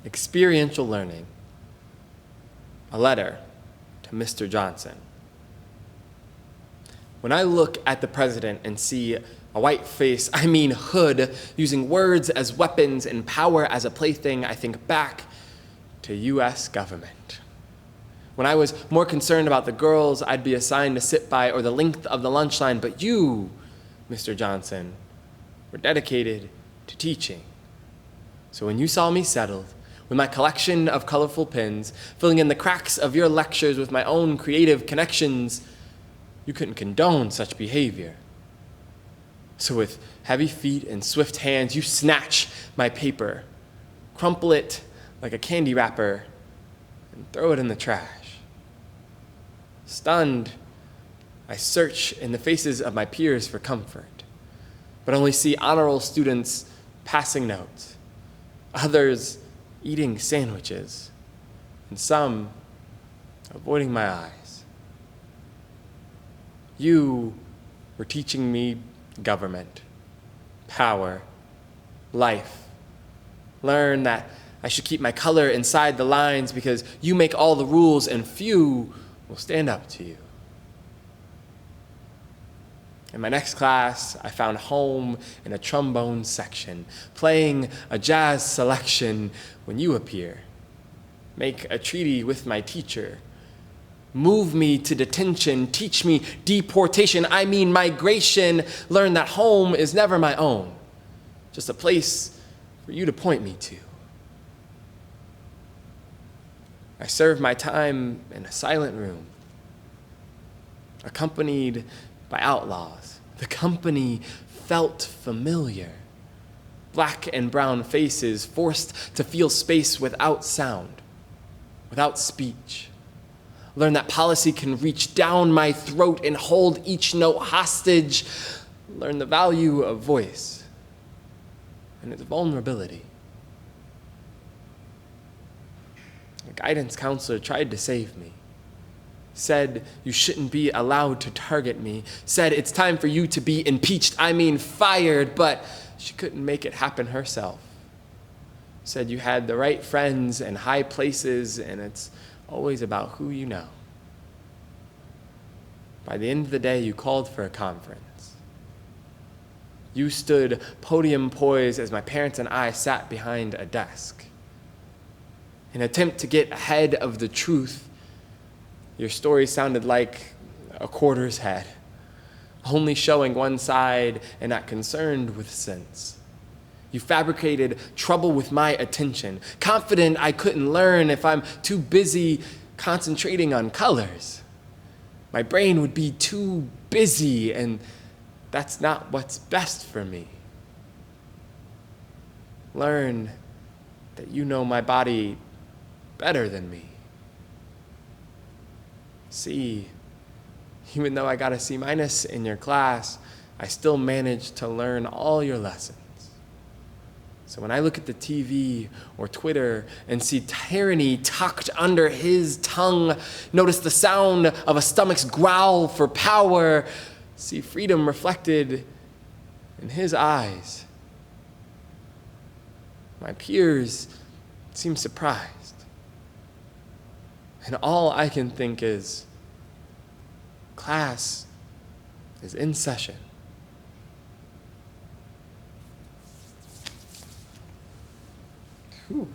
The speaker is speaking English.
Experiential learning. A letter to Mr. Johnson. When I look at the president and see a white face, hood, using words as weapons and power as a plaything, I think back to U.S. government. When I was more concerned about the girls I'd be assigned to sit by or the length of the lunch line, but you, Mr. Johnson, were dedicated to teaching. So when you saw me settled, with my collection of colorful pens, filling in the cracks of your lectures with my own creative connections, you couldn't condone such behavior. So with heavy feet and swift hands, you snatch my paper, crumple it like a candy wrapper, and throw it in the trash. Stunned, I search in the faces of my peers for comfort, but only see honor roll students passing notes, others eating sandwiches, and some avoiding my eyes. You were teaching me government, power, life. Learn that I should keep my color inside the lines because you make all the rules and few will stand up to you. In my next class, I found home in a trombone section, playing a jazz selection when you appear. Make a treaty with my teacher. Move me to detention, teach me deportation, migration. Learn that home is never my own, just a place for you to point me to. I served my time in a silent room, accompanied by outlaws. The company felt familiar. Black and brown faces forced to feel space without sound, without speech. Learn that policy can reach down my throat and hold each note hostage. Learn the value of voice and its vulnerability. A guidance counselor tried to save me. Said you shouldn't be allowed to target me. Said it's time for you to be impeached, fired, but she couldn't make it happen herself. Said you had the right friends and high places, and it's always about who you know. By the end of the day, you called for a conference. You stood podium poised as my parents and I sat behind a desk. In an attempt to get ahead of the truth, your story sounded like a quarter's head, only showing one side and not concerned with sense. You fabricated trouble with my attention, confident I couldn't learn if I'm too busy concentrating on colors. My brain would be too busy, and that's not what's best for me. Learn that you know my body better than me. See, even though I got a C- in your class, I still managed to learn all your lessons. So when I look at the TV or Twitter and see tyranny tucked under his tongue, notice the sound of a stomach's growl for power, see freedom reflected in his eyes. My peers seem surprised. And all I can think is, class is in session. Whew.